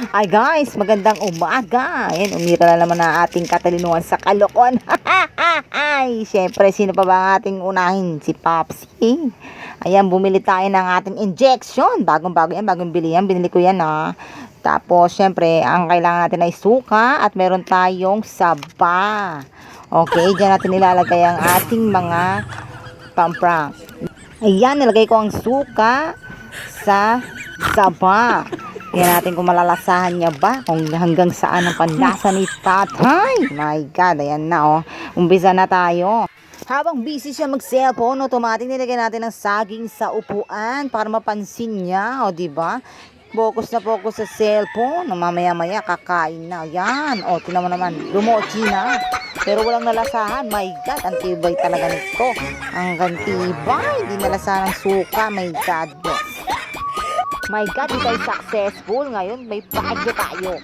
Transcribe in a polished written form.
Ay guys, magandang umaga. Ayan, umira na naman na ating katalinuhan sa kalokohan. Ay, syempre, sino pa ba ang ating unahin? Si Popsi. Ayan, bumili tayo ng ating injection. Bagong-bago yan, bagong bili yan. Binili ko yan Tapos, syempre, ang kailangan natin ay suka at meron tayong saba. Okay, dyan natin ilalagay ang ating mga pamprank. Ayan, nilagay ko ang suka sa saba. Tingnan natin kung malalasahan niya ba, kung hanggang saan ang panlasa ni tatay. My God, ayan na Umpisa na tayo. Habang busy siya mag-cellphone, automatic nilagay natin ang saging sa upuan para mapansin niya, diba? Focus na focus sa cellphone. Mamaya-maya kakain na. Yan. Tingnan mo naman. Lumochi na. Pero walang nalasahan. My God, ang tibay talaga nito. Ang tibay. Hindi nalasahan ng suka. My God. My God, hindi tayo successful. Ngayon, may bagyo tayo.